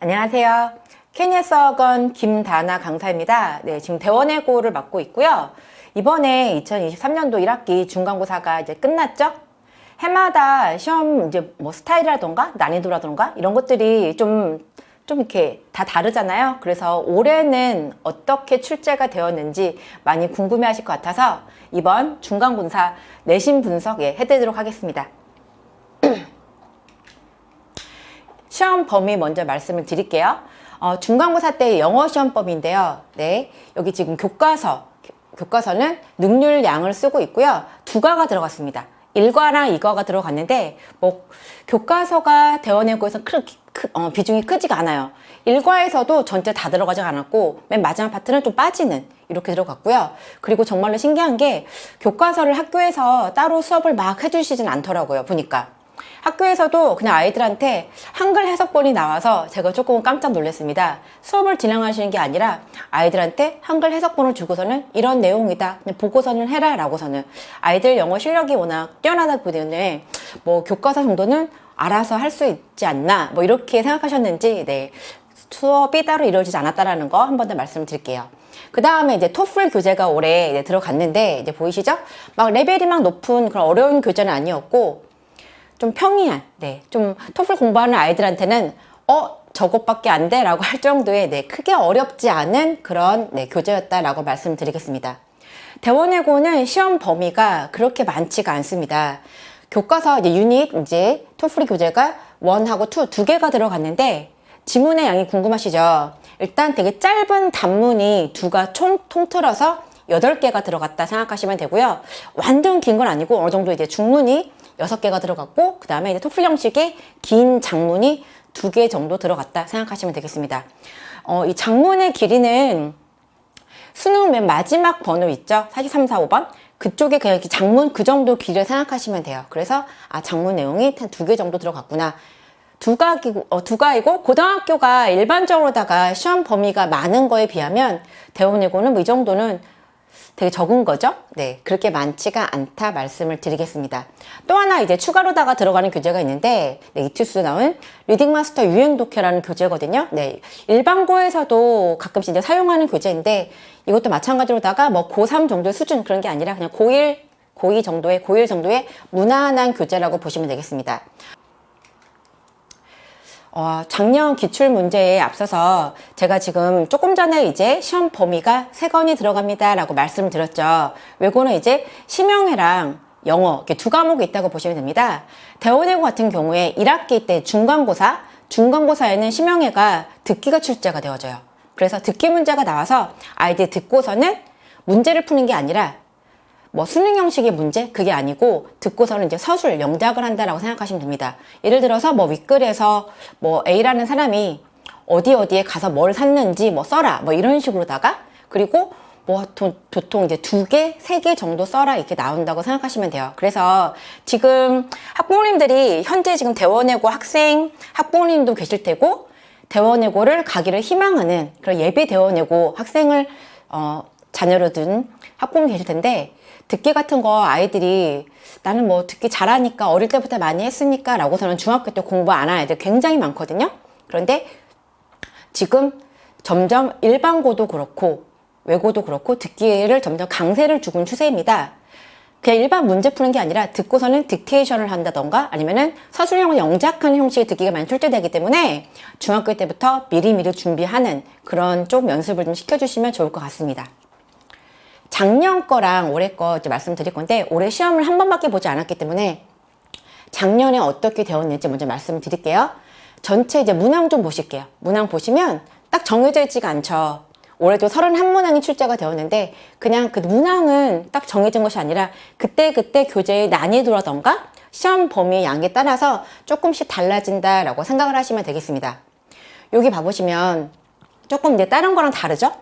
안녕하세요. 케니에서 학원 김다나 강사입니다. 네, 지금 대원외고를 맡고 있고요. 이번에 2023년도 1학기 중간고사가 이제 끝났죠? 해마다 시험 이제 뭐 스타일이라던가 난이도라던가 이런 것들이 좀 이렇게 다 다르잖아요. 그래서 올해는 어떻게 출제가 되었는지 많이 궁금해 하실 것 같아서 이번 중간고사 내신 분석 해드리도록 하겠습니다. 시험 범위 먼저 말씀을 드릴게요. 중간고사 때 영어 시험법인데요. 네, 여기 지금 교과서는 능률량을 쓰고 있고요. 두 과가 들어갔습니다. 1과랑 2과가 들어갔는데 뭐 교과서가 대원외고에서 비중이 크지가 않아요. 1과에서도 전체 다 들어가지 않았고 맨 마지막 파트는 좀 빠지는 이렇게 들어갔고요. 그리고 정말로 신기한 게 교과서를 학교에서 따로 수업을 막 해주시진 않더라고요. 보니까 학교에서도 그냥 아이들한테 한글 해석본이 나와서 제가 조금 깜짝 놀랐습니다. 수업을 진행하시는 게 아니라 아이들한테 한글 해석본을 주고서는 이런 내용이다, 그냥 보고서는 해라 라고서는 아이들 영어 실력이 워낙 뛰어나다 보니 뭐 교과서 정도는 알아서 할 수 있지 않나 뭐 이렇게 생각하셨는지 네, 수업이 따로 이루어지지 않았다라는 거 한 번 더 말씀드릴게요. 그 다음에 이제 토플 교재가 올해 이제 들어갔는데 이제 보이시죠? 막 레벨이 막 높은 그런 어려운 교재는 아니었고 좀 평이한, 네, 좀 토플 공부하는 아이들한테는 저것밖에 안 돼 라고 할 정도의 네, 크게 어렵지 않은 그런 네, 교재였다라고 말씀드리겠습니다. 대원외고는 시험 범위가 그렇게 많지가 않습니다. 교과서 이제 유닛 이제 토플 교재가 1하고 2 두 개가 들어갔는데 지문의 양이 궁금하시죠? 일단 되게 짧은 단문이 두가 통틀어서 8개가 들어갔다 생각하시면 되고요. 완전 긴 건 아니고 어느 정도 이제 중문이 6개가 들어갔고 그 다음에 이제 토플 형식의 긴 장문이 2개 정도 들어갔다 생각하시면 되겠습니다. 이 장문의 길이는 수능 맨 마지막 번호 있죠? 43, 4, 5번 그쪽에 그냥 이렇게 장문 그 정도 길이를 생각하시면 돼요. 그래서 장문 내용이 한 2개 정도 들어갔구나. 두 과이고 고등학교가 일반적으로다가 시험 범위가 많은 거에 비하면 대원외고는 뭐 이 정도는 되게 적은 거죠. 네, 그렇게 많지가 않다 말씀을 드리겠습니다. 또 하나 이제 추가로다가 들어가는 교재가 있는데 네, 이투스 나온 리딩 마스터 유행 독해라는 교재거든요. 네, 일반고에서도 가끔씩 이제 사용하는 교재인데 이것도 마찬가지로다가 뭐 고3 정도의 수준 그런 게 아니라 그냥 고1 정도의 무난한 교재라고 보시면 되겠습니다. 작년 기출문제에 앞서서 제가 지금 조금 전에 이제 시험 범위가 3건이 들어갑니다 라고 말씀을 드렸죠. 외고는 이제 심형해랑 영어 이렇게 두 과목이 있다고 보시면 됩니다. 대원외고 같은 경우에 1학기 때 중간고사에는 심형해가 듣기가 출제가 되어져요. 그래서 듣기 문제가 나와서 아이들이 듣고서는 문제를 푸는 게 아니라 뭐 수능 형식의 문제? 그게 아니고 듣고서는 이제 서술, 영작을 한다라고 생각하시면 됩니다. 예를 들어서 뭐 윗글에서 뭐 A라는 사람이 어디에 가서 뭘 샀는지 뭐 써라 뭐 이런 식으로다가 그리고 뭐 보통 이제 2개, 3개 정도 써라 이렇게 나온다고 생각하시면 돼요. 그래서 지금 학부모님들이 현재 지금 대원외고 학부모님도 계실 테고 대원외고를 가기를 희망하는 그런 예비 대원외고 학생을 자녀로 둔 학부모님 계실 텐데 듣기 같은 거 아이들이 나는 뭐 듣기 잘하니까 어릴 때부터 많이 했으니까 라고서는 중학교 때 공부 안 하는 애들 굉장히 많거든요. 그런데 지금 점점 일반고도 그렇고 외고도 그렇고 듣기를 점점 강세를 주고 있는 추세입니다. 그냥 일반 문제 푸는 게 아니라 듣고서는 딕테이션을 한다던가 아니면은 서술형을 영작하는 형식의 듣기가 많이 출제되기 때문에 중학교 때부터 미리미리 준비하는 그런 좀 연습을 좀 시켜주시면 좋을 것 같습니다. 작년 거랑 올해 거 이제 말씀드릴 건데 올해 시험을 한 번밖에 보지 않았기 때문에 작년에 어떻게 되었는지 먼저 말씀드릴게요. 전체 이제 문항 좀 보실게요. 문항 보시면 딱 정해져 있지가 않죠. 올해도 31문항이 출제가 되었는데 그냥 그 문항은 딱 정해진 것이 아니라 그때 교재의 난이도라던가 시험 범위의 양에 따라서 조금씩 달라진다라고 생각을 하시면 되겠습니다. 여기 봐보시면 조금 이제 다른 거랑 다르죠?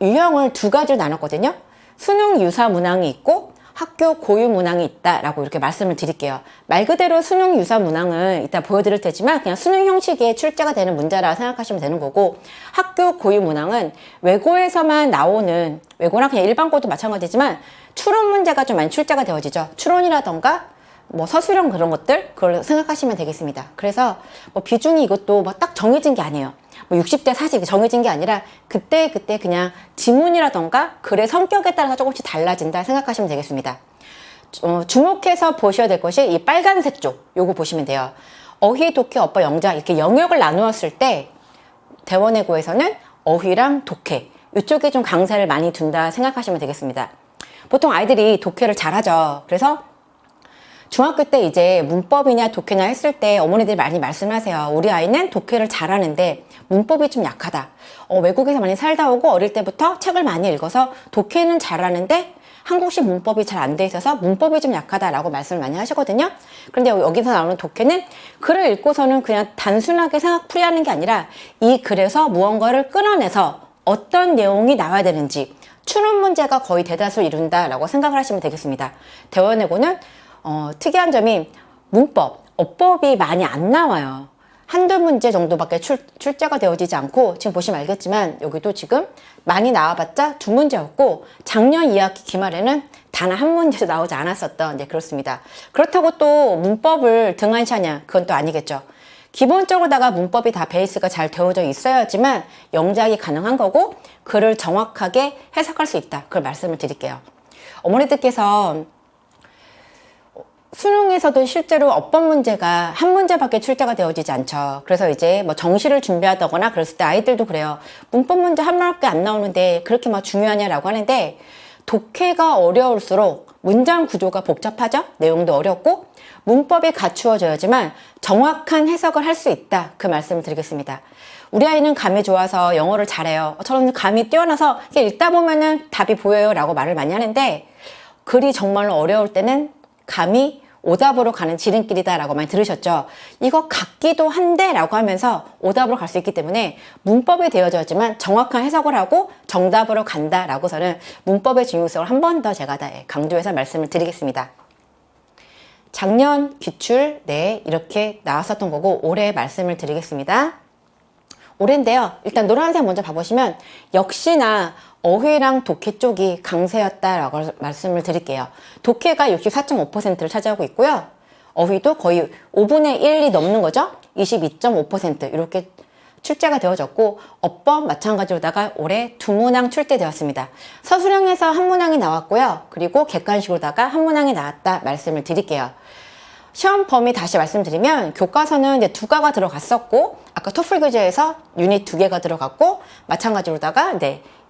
유형을 2가지로 나눴거든요. 수능 유사 문항이 있고 학교 고유 문항이 있다라고 이렇게 말씀을 드릴게요. 말 그대로 수능 유사 문항은 이따 보여드릴 테지만 그냥 수능 형식의 출제가 되는 문제라 생각하시면 되는 거고 학교 고유 문항은 외고에서만 나오는 외고랑 그냥 일반고도 마찬가지지만 추론 문제가 좀 많이 출제가 되어지죠. 추론이라던가 뭐 서술형 그런 것들 그걸 생각하시면 되겠습니다. 그래서 뭐 비중이 이것도 뭐 딱 정해진 게 아니에요. 뭐 60대 40 정해진 게 아니라 그때 그냥 지문이라던가 글의 성격에 따라서 조금씩 달라진다 생각하시면 되겠습니다. 주목해서 보셔야 될 것이 이 빨간색 쪽 요거 보시면 돼요. 어휘, 독해, 어법, 영작 이렇게 영역을 나누었을 때 대원외고에서는 어휘랑 독해 이쪽에 좀 강세를 많이 둔다 생각하시면 되겠습니다. 보통 아이들이 독해를 잘하죠. 그래서 중학교 때 이제 문법이냐 독해냐 했을 때 어머니들이 많이 말씀하세요. 우리 아이는 독해를 잘하는데 문법이 좀 약하다. 외국에서 많이 살다 오고 어릴 때부터 책을 많이 읽어서 독해는 잘하는데 한국식 문법이 잘 안 돼 있어서 문법이 좀 약하다라고 말씀을 많이 하시거든요. 그런데 여기서 나오는 독해는 글을 읽고서는 그냥 단순하게 생각풀이하는 게 아니라 이 글에서 무언가를 끌어내서 어떤 내용이 나와야 되는지 추론 문제가 거의 대다수 이룬다라고 생각을 하시면 되겠습니다. 대원외고는 특이한 점이 문법, 어법이 많이 안 나와요. 한두 문제 정도밖에 출제가 되어지지 않고 지금 보시면 알겠지만 여기도 지금 많이 나와봤자 2문제였고 작년 2학기 기말에는 단 한 문제도 나오지 않았었던 그렇습니다. 그렇다고 또 문법을 등한시하냐 그건 또 아니겠죠. 기본적으로다가 문법이 다 베이스가 잘 되어져 있어야지만 영작이 가능한 거고 글을 정확하게 해석할 수 있다. 그걸 말씀을 드릴게요. 어머니들께서 수능에서도 실제로 어법 문제가 한 문제밖에 출제가 되어지지 않죠. 그래서 이제 뭐 정시를 준비하다거나 그랬을 때 아이들도 그래요. 문법 문제 한 문밖에 안 나오는데 그렇게 막 중요하냐라고 하는데 독해가 어려울수록 문장 구조가 복잡하죠. 내용도 어렵고 문법이 갖추어져야지만 정확한 해석을 할 수 있다. 그 말씀을 드리겠습니다. 우리 아이는 감이 좋아서 영어를 잘해요. 저는 감이 뛰어나서 읽다 보면은 답이 보여요 라고 말을 많이 하는데 글이 정말로 어려울 때는 감이 오답으로 가는 지름길이다 라고 많이 들으셨죠. 이거 같기도 한데 라고 하면서 오답으로 갈 수 있기 때문에 문법이 되어져야지만 정확한 해석을 하고 정답으로 간다 라고서는 문법의 중요성을 한 번 더 제가 다 강조해서 말씀을 드리겠습니다. 작년 기출 이렇게 나왔었던 거고 올해 말씀을 드리겠습니다. 올해인데요. 일단 노란색 먼저 봐보시면 역시나 어휘랑 독해 쪽이 강세였다라고 말씀을 드릴게요. 독해가 64.5%를 차지하고 있고요. 어휘도 거의 5분의 1이 넘는 거죠. 22.5% 이렇게 출제가 되어졌고 어법 마찬가지로다가 올해 2문항 출제되었습니다. 서술형에서 한 문항이 나왔고요. 그리고 객관식으로다가 한 문항이 나왔다 말씀을 드릴게요. 시험 범위 다시 말씀드리면 교과서는 이제 2가가 들어갔었고 아까 토플 교재에서 유닛 2개가 들어갔고 마찬가지로다가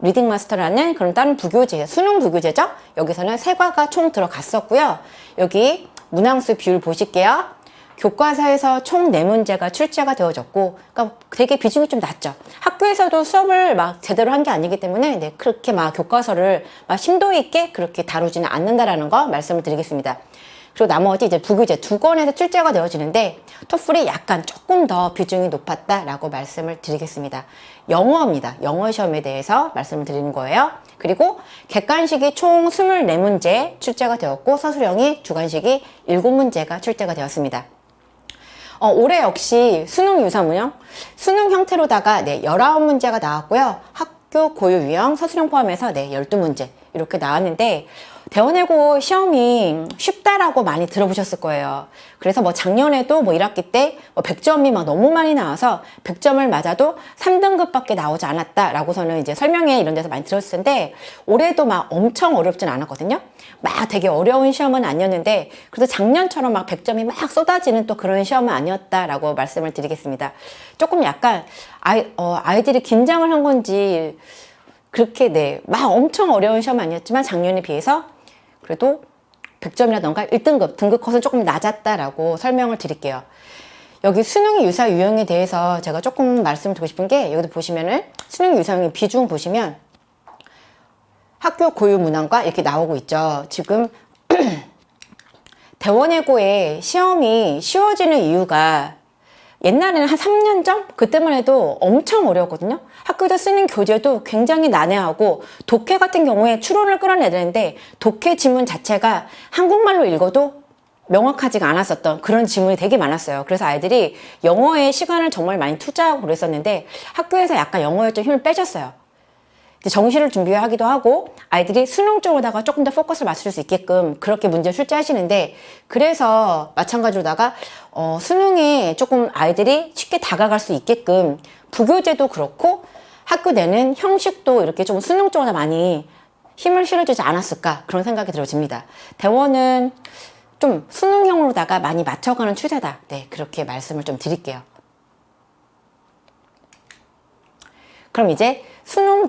리딩 마스터라는 그런 다른 부교재, 수능 부교재죠. 여기서는 3과가 총 들어갔었고요. 여기 문항수 비율 보실게요. 교과서에서 총 4문제가 출제가 되어졌고 그러니까 되게 비중이 좀 낮죠. 학교에서도 수업을 막 제대로 한 게 아니기 때문에 그렇게 막 교과서를 막 심도 있게 그렇게 다루지는 않는다라는 거 말씀을 드리겠습니다. 그리고 나머지 이제 부교재 2권에서 출제가 되어지는데 토플이 약간 조금 더 비중이 높았다라고 말씀을 드리겠습니다. 영어입니다. 영어 시험에 대해서 말씀을 드리는 거예요. 그리고 객관식이 총 24문제 출제가 되었고 서술형이 주관식이 7문제가 출제가 되었습니다. 올해 역시 수능 유사문형, 수능 형태로다가 19문제가 나왔고요. 학교 고유 유형, 서술형 포함해서 12문제 이렇게 나왔는데 대원외고 시험이 쉽다라고 많이 들어보셨을 거예요. 그래서 뭐 작년에도 뭐 1학기 때 뭐 100점이 막 너무 많이 나와서 100점을 맞아도 3등급밖에 나오지 않았다라고서는 이제 설명회 이런 데서 많이 들었을 텐데 올해도 막 엄청 어렵진 않았거든요. 막 되게 어려운 시험은 아니었는데 그래도 작년처럼 막 100점이 막 쏟아지는 또 그런 시험은 아니었다라고 말씀을 드리겠습니다. 조금 약간 아이들이 긴장을 한 건지 그렇게 막 엄청 어려운 시험은 아니었지만 작년에 비해서 그래도 100점이라던가 1등급, 등급 컷은 조금 낮았다라고 설명을 드릴게요. 여기 수능 유사 유형에 대해서 제가 조금 말씀드리고 싶은 게 여기도 보시면은 수능 유사 유형 비중 보시면 학교 고유 문항과 이렇게 나오고 있죠. 지금 대원외고의 시험이 쉬워지는 이유가 옛날에는 한 3년 전? 그때만 해도 엄청 어려웠거든요. 학교에서 쓰는 교재도 굉장히 난해하고 독해 같은 경우에 추론을 끌어내야 되는데 독해 지문 자체가 한국말로 읽어도 명확하지가 않았었던 그런 지문이 되게 많았어요. 그래서 아이들이 영어에 시간을 정말 많이 투자하고 그랬었는데 학교에서 약간 영어에 좀 힘을 빼셨어요. 이제 정시를 준비하기도 하고 아이들이 수능 쪽으로다가 조금 더 포커스를 맞출 수 있게끔 그렇게 문제 출제하시는데, 그래서 마찬가지로다가 수능에 조금 아이들이 쉽게 다가갈 수 있게끔 부교재도 그렇고 학교 내는 형식도 이렇게 좀 수능 쪽으로 많이 힘을 실어주지 않았을까, 그런 생각이 들어집니다. 대원은 좀 수능형으로다가 많이 맞춰가는 추세다. 네, 그렇게 말씀을 좀 드릴게요. 그럼 이제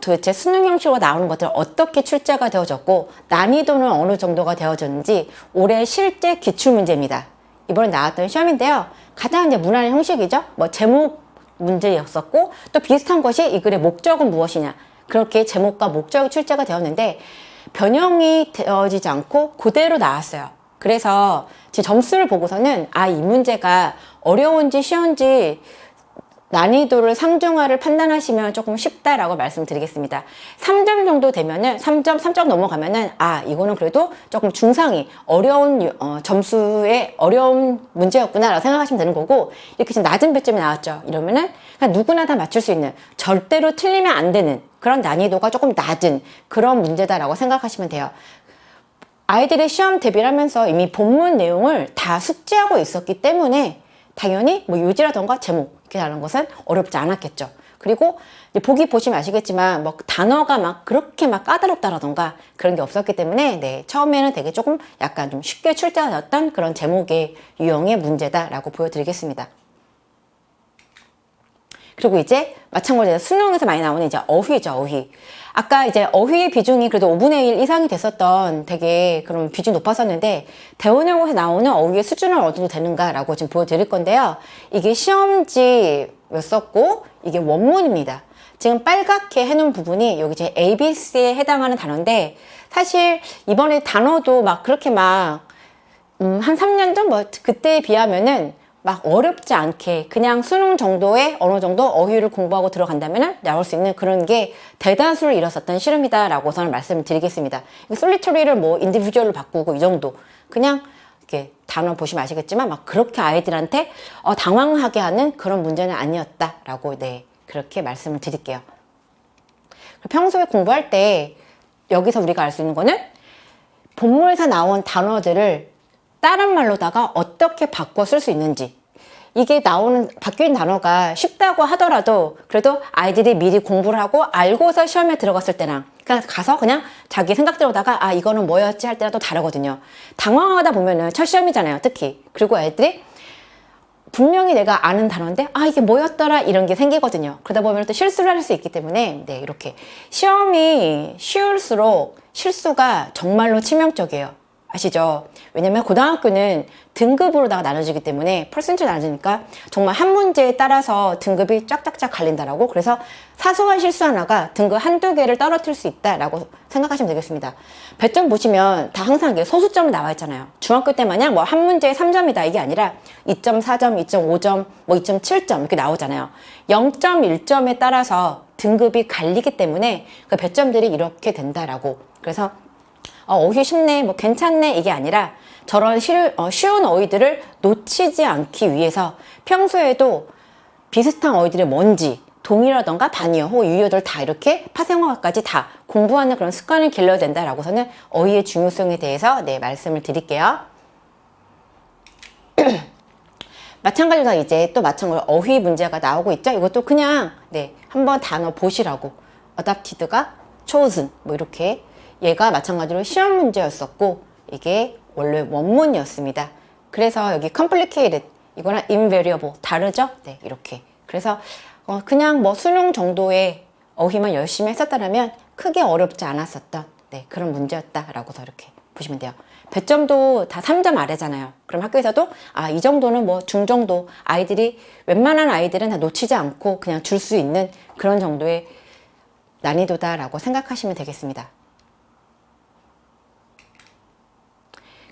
도대체 수능 형식으로 나오는 것들 어떻게 출제가 되어졌고 난이도는 어느 정도가 되어졌는지 올해 실제 기출문제입니다. 이번에 나왔던 시험인데요. 가장 이제 무난한 형식이죠. 뭐 제목 문제였었고, 또 비슷한 것이 이 글의 목적은 무엇이냐, 그렇게 제목과 목적이 출제가 되었는데 변형이 되어지지 않고 그대로 나왔어요. 그래서 제 점수를 보고서는 이 문제가 어려운지 쉬운지 난이도를 상중하를 판단하시면 조금 쉽다라고 말씀드리겠습니다. 3점 정도 되면은 3점 넘어가면은 이거는 그래도 조금 중상위 어려운 점수의 어려운 문제였구나 라고 생각하시면 되는 거고, 이렇게 좀 낮은 배점이 나왔죠. 이러면은 그냥 누구나 다 맞출 수 있는, 절대로 틀리면 안 되는 그런 난이도가 조금 낮은 그런 문제다라고 생각하시면 돼요. 아이들이 시험 대비를 하면서 이미 본문 내용을 다 숙지하고 있었기 때문에 당연히 뭐 요지라던가 제목 이렇게 다른 것은 어렵지 않았겠죠. 그리고 이제 보기 보시면 아시겠지만 뭐 단어가 막 그렇게 막 까다롭다라던가 그런 게 없었기 때문에 처음에는 되게 조금 약간 좀 쉽게 출제가 되었던 그런 제목의 유형의 문제다라고 보여드리겠습니다. 그리고 이제 마찬가지로 수능에서 많이 나오는 이제 어휘죠, 어휘. 아까 이제 어휘의 비중이 그래도 5분의 1 이상이 됐었던 되게 그런 비중이 높았었는데, 대원여고에서 나오는 어휘의 수준은 어느 정도 되는가라고 지금 보여드릴 건데요. 이게 시험지였었고, 이게 원문입니다. 지금 빨갛게 해놓은 부분이 여기 제 ABC에 해당하는 단어인데, 사실 이번에 단어도 막 그렇게 한 3년 전 뭐 그때에 비하면은 막 어렵지 않게 그냥 수능 정도의 어느 정도 어휘를 공부하고 들어간다면 나올 수 있는 그런 게 대다수를 이뤘었던 시름이다라고 저는 말씀을 드리겠습니다. 솔리터리를 뭐 인디비주얼로 바꾸고 이 정도, 그냥 이렇게 단어 보시면 아시겠지만 막 그렇게 아이들한테 당황하게 하는 그런 문제는 아니었다라고 그렇게 말씀을 드릴게요. 평소에 공부할 때 여기서 우리가 알 수 있는 거는 본문에서 나온 단어들을 다른 말로다가 어떻게 바꿔 쓸 수 있는지, 이게 바뀐 단어가 쉽다고 하더라도 그래도 아이들이 미리 공부를 하고 알고서 시험에 들어갔을 때랑 그냥 가서 그냥 자기 생각대로다가 이거는 뭐였지 할 때랑 또 다르거든요. 당황하다 보면은 첫 시험이잖아요, 특히. 그리고 애들이 분명히 내가 아는 단어인데 이게 뭐였더라 이런 게 생기거든요. 그러다 보면 또 실수를 할 수 있기 때문에 이렇게 시험이 쉬울수록 실수가 정말로 치명적이에요. 아시죠? 왜냐면 고등학교는 등급으로다가 나눠지기 때문에 퍼센트로 나눠지니까 정말 한 문제에 따라서 등급이 쫙쫙쫙 갈린다라고, 그래서 사소한 실수 하나가 등급 한두 개를 떨어뜨릴 수 있다라고 생각하시면 되겠습니다. 배점 보시면 다 항상 이게 소수점이 나와 있잖아요. 중학교 때 마냥 뭐 한 문제에 3점이다 이게 아니라 2.4점, 2.5점, 뭐 2.7점 이렇게 나오잖아요. 0.1점에 따라서 등급이 갈리기 때문에 그 배점들이 이렇게 된다라고. 그래서 어휘 쉽네, 뭐 괜찮네 이게 아니라 저런 쉬운 어휘들을 놓치지 않기 위해서 평소에도 비슷한 어휘들이 뭔지 동의라던가 반의어 혹은 유의어들 다 이렇게 파생어까지 다 공부하는 그런 습관을 길러야 된다라고서는 어휘의 중요성에 대해서 말씀을 드릴게요. 마찬가지로 이제 또 마찬가지로 어휘 문제가 나오고 있죠. 이것도 그냥 한번 단어 보시라고, adopted가 chosen 뭐 이렇게, 얘가 마찬가지로 시험 문제였었고 이게 원래 원문이었습니다. 그래서 여기 complicated 이거랑 invariable 다르죠? 이렇게. 그래서 그냥 뭐 수능 정도의 어휘만 열심히 했었다면 크게 어렵지 않았었던 그런 문제였다라고서 이렇게 보시면 돼요. 배점도 다 3점 아래잖아요. 그럼 학교에서도 이 정도는 뭐 중정도, 아이들이 웬만한 아이들은 다 놓치지 않고 그냥 줄 수 있는 그런 정도의 난이도다라고 생각하시면 되겠습니다.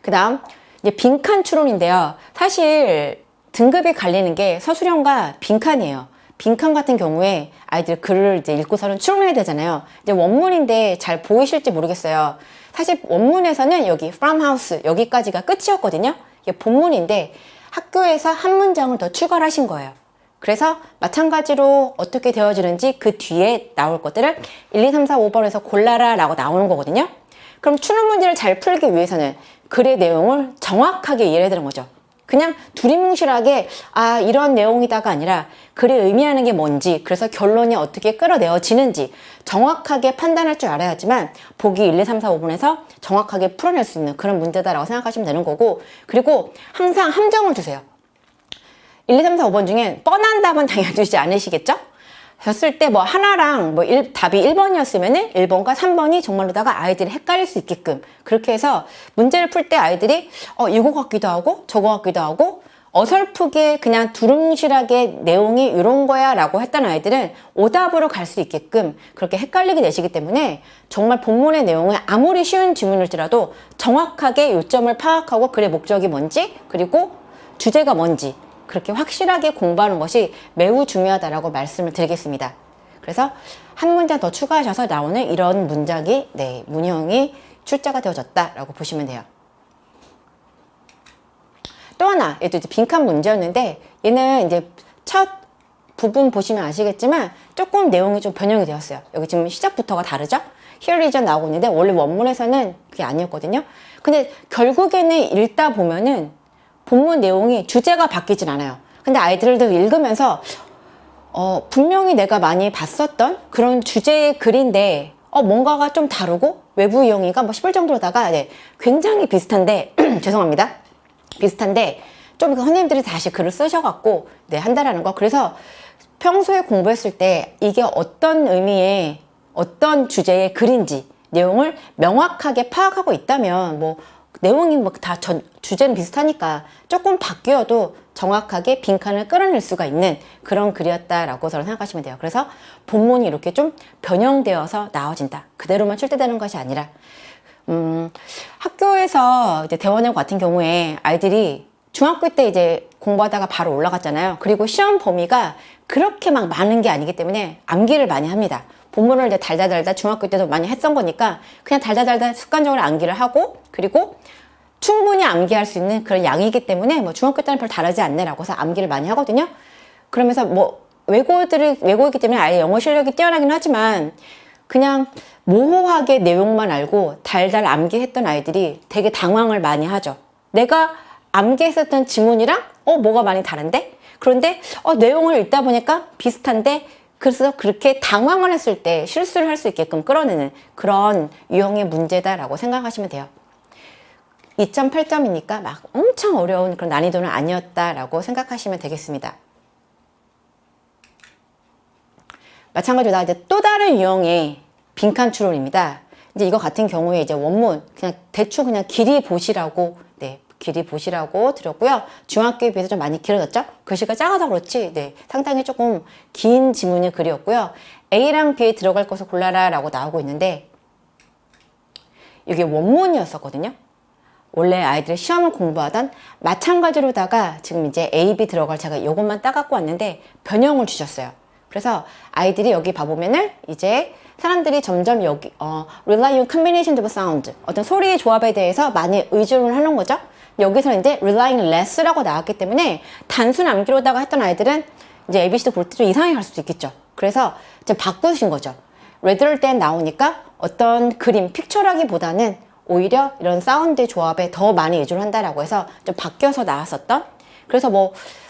그 다음 이제 빈칸 추론인데요. 사실 등급이 갈리는 게 서술형과 빈칸이에요. 빈칸 같은 경우에 아이들 글을 이제 읽고서는 추론해야 되잖아요. 이제 원문인데 잘 보이실지 모르겠어요. 사실 원문에서는 여기 from house 여기까지가 끝이었거든요. 이게 본문인데 학교에서 한 문장을 더 추가를 하신 거예요. 그래서 마찬가지로 어떻게 되어지는지 그 뒤에 나올 것들을 1, 2, 3, 4, 5번에서 골라라 라고 나오는 거거든요. 그럼 추론 문제를 잘 풀기 위해서는 글의 내용을 정확하게 이해해야 되는 거죠. 그냥 두리뭉실하게 이런 내용이다가 아니라 글이 의미하는 게 뭔지, 그래서 결론이 어떻게 끌어내어지는지 정확하게 판단할 줄 알아야지만 보기 1, 2, 3, 4, 5번에서 정확하게 풀어낼 수 있는 그런 문제다라고 생각하시면 되는 거고, 그리고 항상 함정을 두세요. 1, 2, 3, 4, 5번 중에 뻔한 답은 당연히 두지 않으시겠죠? 졌을 때 뭐 하나랑 답이 1번이었으면은 1번과 3번이 정말로다가 아이들이 헷갈릴 수 있게끔 그렇게 해서 문제를 풀 때 아이들이 이거 같기도 하고 저거 같기도 하고 어설프게 그냥 두루뭉실하게 내용이 이런 거야 라고 했던 아이들은 오답으로 갈 수 있게끔 그렇게 헷갈리게 되시기 때문에 정말 본문의 내용을 아무리 쉬운 지문일지라도 정확하게 요점을 파악하고 글의 목적이 뭔지 그리고 주제가 뭔지 그렇게 확실하게 공부하는 것이 매우 중요하다라고 말씀을 드리겠습니다. 그래서 한 문장 더 추가하셔서 나오는 이런 문장이 문형이 출제가 되어졌다라고 보시면 돼요. 또 하나, 얘도 이제 빈칸 문제였는데 얘는 이제 첫 부분 보시면 아시겠지만 조금 내용이 좀 변형이 되었어요. 여기 지금 시작부터가 다르죠? Here is 나오고 있는데 원래 원문에서는 그게 아니었거든요. 근데 결국에는 읽다 보면은 본문 내용이 주제가 바뀌진 않아요. 근데 아이들도 읽으면서 분명히 내가 많이 봤었던 그런 주제의 글인데 뭔가가 좀 다르고 외부 이용이가 싶을 정도로다가 굉장히 비슷한데 죄송합니다. 비슷한데 좀 선생님들이 다시 글을 쓰셔갖고 한다라는 거. 그래서 평소에 공부했을 때 이게 어떤 의미의 어떤 주제의 글인지 내용을 명확하게 파악하고 있다면 내용이 다 주제는 비슷하니까 조금 바뀌어도 정확하게 빈칸을 끌어낼 수가 있는 그런 글이었다라고 저는 생각하시면 돼요. 그래서 본문이 이렇게 좀 변형되어서 나와진다. 그대로만 출제되는 것이 아니라 학교에서 이제 대원형 같은 경우에 아이들이 중학교 때 이제 공부하다가 바로 올라갔잖아요. 그리고 시험 범위가 그렇게 막 많은 게 아니기 때문에 암기를 많이 합니다. 본문을 이제 달달달달 중학교 때도 많이 했던 거니까 그냥 달달달달 습관적으로 암기를 하고 그리고 충분히 암기할 수 있는 그런 양이기 때문에 중학교 때는 별 다르지 않네라고 해서 암기를 많이 하거든요. 그러면서 외고이기 때문에 아예 영어 실력이 뛰어나긴 하지만 그냥 모호하게 내용만 알고 달달 암기했던 아이들이 되게 당황을 많이 하죠. 내가 암기했었던 지문이랑 뭐가 많이 다른데? 그런데 내용을 읽다 보니까 비슷한데 그래서 그렇게 당황을 했을 때 실수를 할 수 있게끔 끌어내는 그런 유형의 문제다라고 생각하시면 돼요. 2.8점이니까 막 엄청 어려운 그런 난이도는 아니었다라고 생각하시면 되겠습니다. 마찬가지로 이제 또 다른 유형의 빈칸 추론입니다. 이제 이거 같은 경우에 이제 원문 그냥 대충 그냥 길이 보시라고 길이 보시라고 드렸고요. 중학교에 비해서 좀 많이 길어졌죠? 글씨가 작아서 그렇지 상당히 조금 긴 지문의 글이었고요. A랑 B에 들어갈 것을 골라라 라고 나오고 있는데 이게 원문이었었거든요. 원래 아이들이 시험을 공부하던 마찬가지로다가 지금 이제 A, B 들어갈 제가 이것만 따갖고 왔는데 변형을 주셨어요. 그래서 아이들이 여기 봐보면은 이제 사람들이 점점 여기 rely on combination of sound 어떤 소리의 조합에 대해서 많이 의존을 하는 거죠. 여기서 이제 relying less라고 나왔기 때문에 단순 암기로다가 했던 아이들은 이제 ABC도 볼 때 좀 이상하게 갈 수도 있겠죠. 그래서 이제 바꾸신 거죠. 레드럴 땐 나오니까 어떤 그림, 픽처라기보다는 오히려 이런 사운드의 조합에 더 많이 의존을 한다라고 해서 좀 바뀌어서 나왔었던 그래서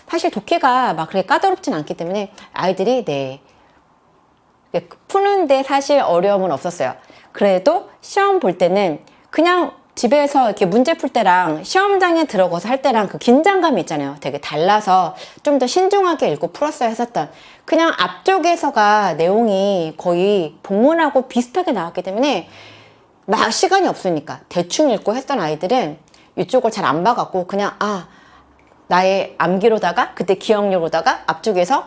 사실 독해가 막 그렇게 까다롭진 않기 때문에 아이들이 푸는데 사실 어려움은 없었어요. 그래도 시험 볼 때는 그냥 집에서 이렇게 문제 풀 때랑 시험장에 들어가서 할 때랑 그 긴장감이 있잖아요. 되게 달라서 좀 더 신중하게 읽고 풀었어야 했었던 그냥 앞쪽에서가 내용이 거의 본문하고 비슷하게 나왔기 때문에 막 시간이 없으니까 대충 읽고 했던 아이들은 이쪽을 잘 안 봐갖고 그냥 나의 암기로다가 그때 기억력으로다가 앞쪽에서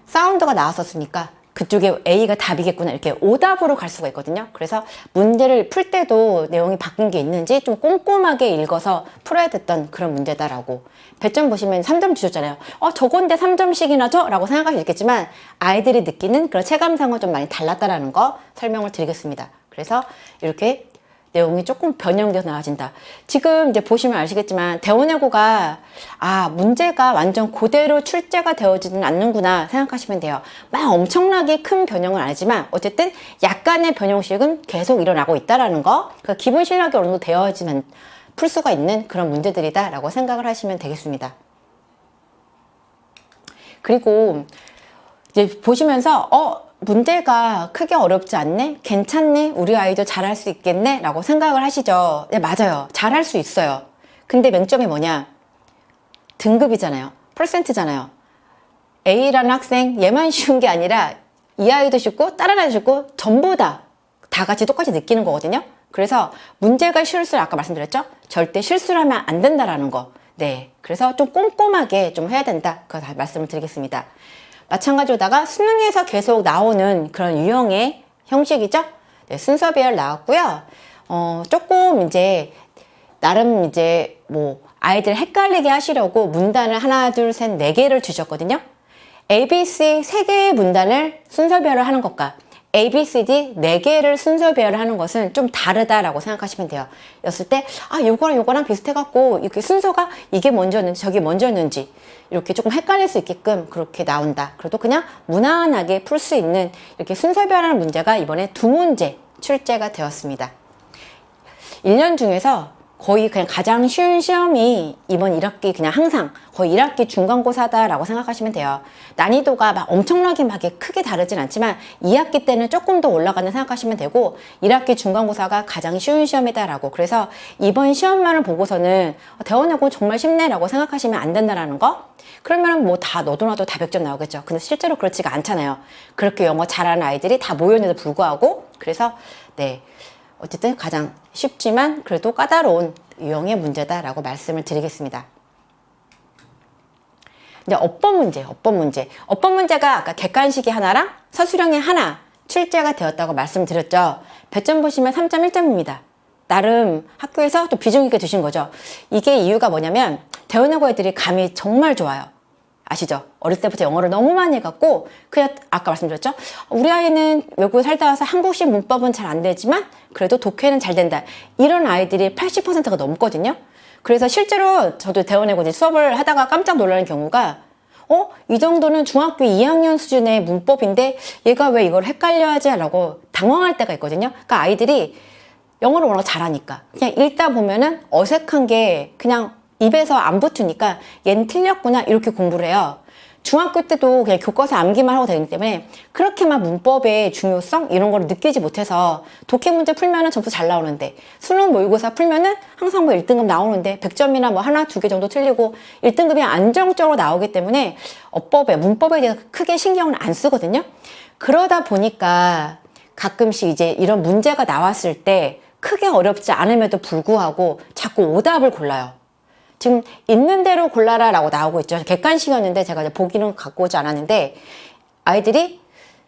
사운드가 나왔었으니까 그쪽에 A가 답이겠구나 이렇게 오답으로 갈 수가 있거든요. 그래서 문제를 풀 때도 내용이 바뀐 게 있는지 좀 꼼꼼하게 읽어서 풀어야 됐던 그런 문제다라고. 배점 보시면 3점 주셨잖아요. 저건데 3점씩이나 줘? 라고 생각할 수 있겠지만 아이들이 느끼는 그런 체감상은 좀 많이 달랐다라는 거 설명을 드리겠습니다. 그래서 이렇게 내용이 조금 변형돼서 나와진다. 지금 이제 보시면 아시겠지만 대원외고가 문제가 완전 그대로 출제가 되어지는 않는구나 생각하시면 돼요. 막 엄청나게 큰 변형은 아니지만 어쨌든 약간의 변형식은 계속 일어나고 있다라는 거. 그러니까 기본 실력이 어느 정도 되어지면 풀 수가 있는 그런 문제들이다라고 생각을 하시면 되겠습니다. 그리고 이제 보시면서 문제가 크게 어렵지 않네? 괜찮네? 우리 아이도 잘할 수 있겠네? 라고 생각을 하시죠. 네, 맞아요. 잘할 수 있어요. 근데 맹점이 뭐냐? 등급이잖아요. 퍼센트잖아요. A라는 학생, 얘만 쉬운 게 아니라 이 아이도 쉽고 다른 아이도 쉽고 전부 다 같이 똑같이 느끼는 거거든요. 그래서 문제가 실수를 아까 말씀드렸죠? 절대 실수를 하면 안 된다라는 거. 네. 그래서 좀 꼼꼼하게 좀 해야 된다. 그거 다 말씀을 드리겠습니다. 마찬가지로다가 수능에서 계속 나오는 그런 유형의 형식이죠. 네, 순서별 나왔고요. 조금 이제 나름 이제 뭐 아이들 헷갈리게 하시려고 문단을 하나, 둘, 셋, 네 개를 주셨거든요. A, B, C 세 개의 문단을 순서별을 하는 것과 A, B, C, D 네 개를 순서별을 하는 것은 좀 다르다라고 생각하시면 돼요. 였을 때 요거랑 비슷해갖고 이렇게 순서가 이게 먼저였는지 저게 먼저였는지 이렇게 조금 헷갈릴 수 있게끔 그렇게 나온다. 그래도 그냥 무난하게 풀 수 있는 이렇게 순서별하는 문제가 이번에 2문제 출제가 되었습니다. 1년 중에서 거의 그냥 가장 쉬운 시험이 이번 1학기 그냥 항상 거의 1학기 중간고사다라고 생각하시면 돼요. 난이도가 막 엄청나게 막 크게 다르진 않지만 2학기 때는 조금 더 올라가는 생각하시면 되고 1학기 중간고사가 가장 쉬운 시험이다라고. 그래서 이번 시험만을 보고서는 대원외고 정말 쉽네라고 생각하시면 안 된다라는 거. 그러면 뭐 다 너도 나도 다 100점 나오겠죠. 근데 실제로 그렇지가 않잖아요. 그렇게 영어 잘하는 아이들이 다 모였는데도 불구하고. 그래서 네. 어쨌든 가장 쉽지만 그래도 까다로운 유형의 문제다라고 말씀을 드리겠습니다. 이제 어법 문제가 아까 객관식이 하나랑 서술형이 하나 출제가 되었다고 말씀드렸죠. 배점 보시면 3.1점입니다. 나름 학교에서 또 비중 있게 두신 거죠. 이게 이유가 뭐냐면 대원외고 애들이 감이 정말 좋아요. 아시죠? 어릴 때부터 영어를 너무 많이 해갖고 그냥 아까 말씀드렸죠? 우리 아이는 외국에 살다 와서 한국식 문법은 잘 안 되지만 그래도 독해는 잘 된다. 이런 아이들이 80%가 넘거든요. 그래서 실제로 저도 대원외고 이제 수업을 하다가 깜짝 놀라는 경우가 이 정도는 중학교 2학년 수준의 문법인데 얘가 왜 이걸 헷갈려 하지? 라고 당황할 때가 있거든요. 그러니까 아이들이 영어를 워낙 잘하니까 그냥 읽다 보면은 어색한 게 그냥 입에서 안 붙으니까 얘는 틀렸구나 이렇게 공부를 해요. 중학교 때도 그냥 교과서 암기만 하고 다니기 때문에 그렇게 막 문법의 중요성 이런 걸 느끼지 못해서 독해 문제 풀면은 점수 잘 나오는데 수능 모의고사 풀면은 항상 뭐 1등급 나오는데 100점이나 뭐 하나 두 개 정도 틀리고 1등급이 안정적으로 나오기 때문에 문법에 대해서 크게 신경을 안 쓰거든요. 그러다 보니까 가끔씩 이제 이런 문제가 나왔을 때 크게 어렵지 않음에도 불구하고 자꾸 오답을 골라요. 지금 있는 대로 골라라 라고 나오고 있죠. 객관식이었는데 제가 이제 보기는 갖고 오지 않았는데 아이들이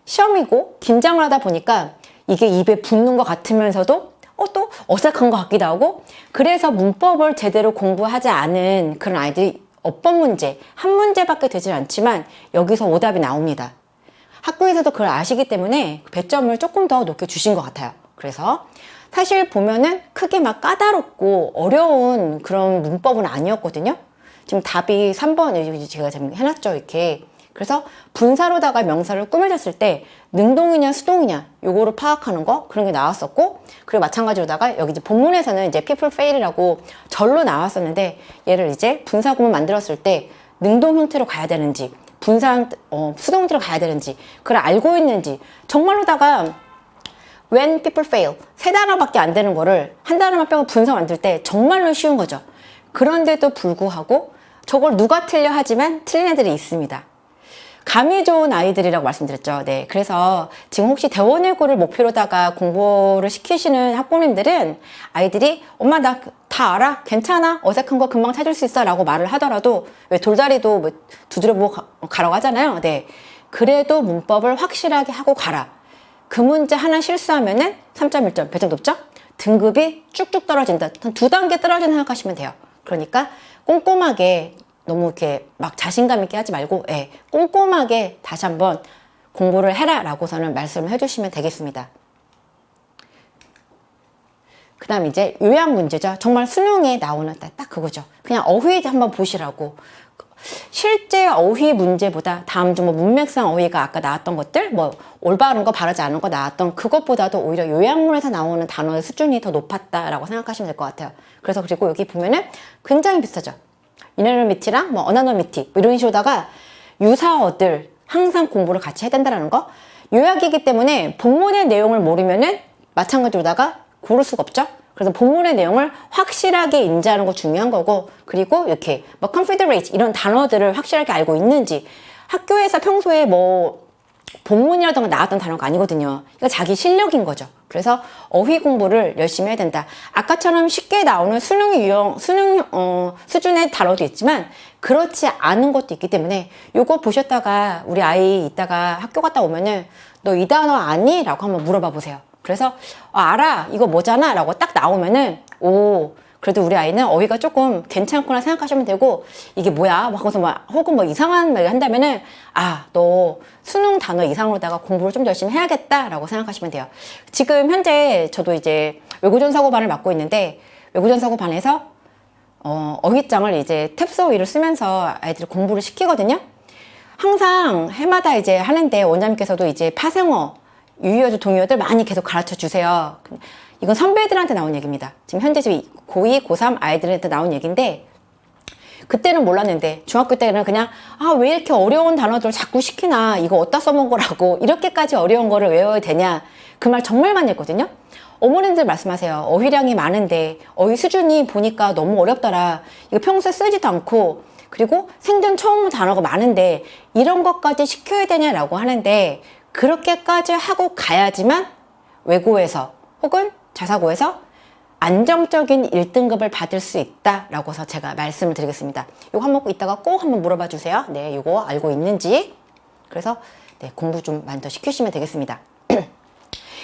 시험이고 긴장을 하다 보니까 이게 입에 붙는 것 같으면서도 또 어색한 것 같기도 하고 그래서 문법을 제대로 공부하지 않은 그런 아이들이 어법 문제 한 문제밖에 되지 않지만 여기서 오답이 나옵니다. 학교에서도 그걸 아시기 때문에 배점을 조금 더 높게 주신 것 같아요. 그래서 사실 보면은 크게 막 까다롭고 어려운 그런 문법은 아니었거든요. 지금 답이 3번 제가 지금 해놨죠. 이렇게. 그래서 분사로다가 명사를 꾸며졌을 때 능동이냐 수동이냐 요거를 파악하는 거 그런 게 나왔었고 그리고 마찬가지로다가 여기 이제 본문에서는 이제 people fail이라고 절로 나왔었는데 얘를 이제 분사구문 만들었을 때 능동 형태로 가야 되는지 수동 형태로 가야 되는지 그걸 알고 있는지 정말로다가 when people fail 세 단어밖에 안 되는 거를 한 단어만 빼고 분사 만들 때 정말로 쉬운 거죠. 그런데도 불구하고 저걸 누가 틀려 하지만 틀린 애들이 있습니다. 감이 좋은 아이들이라고 말씀드렸죠. 네, 그래서 지금 혹시 대원외고를 목표로다가 공부를 시키시는 학부모님들은 아이들이 엄마 나 다 알아? 괜찮아? 어색한 거 금방 찾을 수 있어? 라고 말을 하더라도 왜 돌다리도 뭐 두드려 보고 가라고 하잖아요. 네, 그래도 문법을 확실하게 하고 가라. 그 문제 하나 실수하면은 3.1점 배점 높죠? 등급이 쭉쭉 떨어진다. 한 2단계 떨어진다 생각하시면 돼요. 그러니까 꼼꼼하게 너무 이렇게 막 자신감 있게 하지 말고 꼼꼼하게 다시 한번 공부를 해라 라고서는 말씀을 해주시면 되겠습니다. 그 다음 이제 요약 문제죠. 정말 수능에 나오는 딱 그거죠. 그냥 어휘 한번 보시라고. 실제 어휘 문제보다 다음 주 뭐 문맥상 어휘가 아까 나왔던 것들, 뭐 올바른 거 바르지 않은 거 나왔던 그것보다도 오히려 요약문에서 나오는 단어의 수준이 더 높았다라고 생각하시면 될 것 같아요. 그래서 그리고 여기 보면은 굉장히 비슷하죠. 이너미티랑 뭐 어나노미티 뭐 이런 식으로다가 유사어들 항상 공부를 같이 해야 된다는 거. 요약이기 때문에 본문의 내용을 모르면은 마찬가지로다가 고를 수가 없죠. 그래서 본문의 내용을 확실하게 인지하는 거 중요한 거고, 그리고 이렇게 뭐 confederate 이런 단어들을 확실하게 알고 있는지. 학교에서 평소에 뭐 본문이라던가 나왔던 단어가 아니거든요. 이거 자기 실력인 거죠. 그래서 어휘 공부를 열심히 해야 된다. 아까처럼 쉽게 나오는 수능 수준의 단어도 있지만 그렇지 않은 것도 있기 때문에 요거 보셨다가 우리 아이 이따가 학교 갔다 오면은 너 이 단어 아니? 라고 한번 물어봐 보세요. 그래서 알아 이거 뭐잖아 라고 딱 나오면은 오 그래도 우리 아이는 어휘가 조금 괜찮구나 생각하시면 되고, 이게 뭐야 막 하고서 막 혹은 뭐 이상한 말 한다면은 너 수능 단어 이상으로다가 공부를 좀 열심히 해야겠다 라고 생각하시면 돼요. 지금 현재 저도 이제 외국전사고반을 맡고 있는데, 외국전사고반에서 어휘장을 이제 탭스5를 쓰면서 아이들 공부를 시키거든요. 항상 해마다 이제 하는데 원장님께서도 이제 파생어, 유의어조, 동의어들 많이 계속 가르쳐 주세요. 이건 선배들한테 나온 얘기입니다. 지금 현재 고2, 고3 아이들한테 나온 얘기인데, 그때는 몰랐는데 중학교 때는 그냥 왜 이렇게 어려운 단어들을 자꾸 시키나, 이거 어디다 써먹은 거라고 이렇게까지 어려운 거를 외워야 되냐, 그 말 정말 많이 했거든요. 어머님들 말씀하세요. 어휘량이 많은데 어휘 수준이 보니까 너무 어렵더라, 이거 평소에 쓰지도 않고, 그리고 생전 처음 단어가 많은데 이런 것까지 시켜야 되냐라고 하는데, 그렇게까지 하고 가야지만 외고에서 혹은 자사고에서 안정적인 1등급을 받을 수 있다라고 해서 제가 말씀을 드리겠습니다. 이거 한번 이따가 꼭 한번 물어봐 주세요. 네, 이거 알고 있는지. 그래서 네, 공부 좀 많이 더 시키시면 되겠습니다.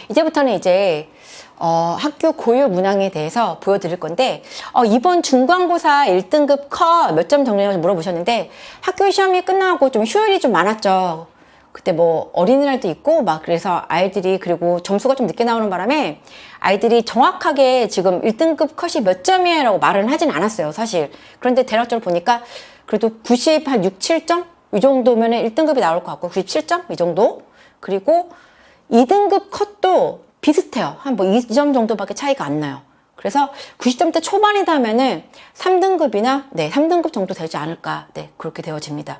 이제부터는 이제 학교 고유 문항에 대해서 보여드릴 건데, 이번 중간고사 1등급 커 몇 점 정리해서 물어보셨는데, 학교 시험이 끝나고 좀 휴일이 좀 많았죠. 그때 뭐 어린이날도 있고 막 그래서 아이들이, 그리고 점수가 좀 늦게 나오는 바람에 아이들이 정확하게 지금 1등급 컷이 몇 점이에요 라고 말은 하진 않았어요, 사실. 그런데 대략적으로 보니까 그래도 90, 한 6, 7점? 이 정도면 1등급이 나올 것 같고, 97점? 이 정도? 그리고 2등급 컷도 비슷해요. 한 뭐 2점 정도밖에 차이가 안 나요. 그래서 90점대 초반이다 하면은 3등급이나, 네, 3등급 정도 되지 않을까. 네, 그렇게 되어집니다.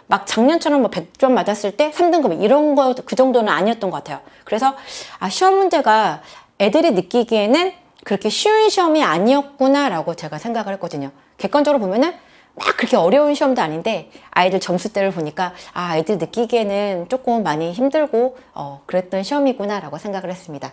막 작년처럼 뭐 100점 맞았을 때 3등급 이런 거 그 정도는 아니었던 것 같아요. 그래서 시험 문제가 애들이 느끼기에는 그렇게 쉬운 시험이 아니었구나 라고 제가 생각을 했거든요. 객관적으로 보면은 막 그렇게 어려운 시험도 아닌데 아이들 점수대를 보니까 아이들 느끼기에는 조금 많이 힘들고 그랬던 시험이구나 라고 생각을 했습니다.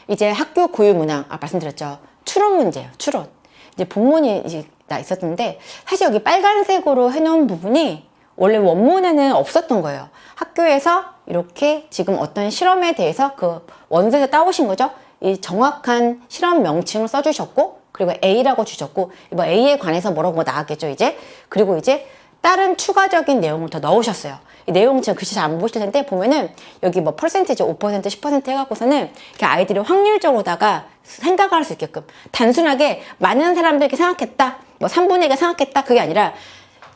이제 학교 고유 문항 말씀드렸죠. 추론 문제예요. 추론. 이제 본문이 이제 있었는데, 사실 여기 빨간색으로 해놓은 부분이 원래 원문에는 없었던 거예요. 학교에서 이렇게 지금 어떤 실험에 대해서 그 원서에서 따오신 거죠. 이 정확한 실험 명칭을 써주셨고, 그리고 A라고 주셨고, 뭐 A에 관해서 뭐라고 나왔겠죠, 이제. 그리고 이제 다른 추가적인 내용을 더 넣으셨어요. 이 내용 지금 글씨 잘 안 보실 텐데 보면은 여기 뭐 퍼센티지 5%, 10% 해갖고서는 이렇게 아이들이 확률적으로다가 생각을 할 수 있게끔, 단순하게 많은 사람들이 이렇게 생각했다, 뭐 3분의 1가 생각했다, 그게 아니라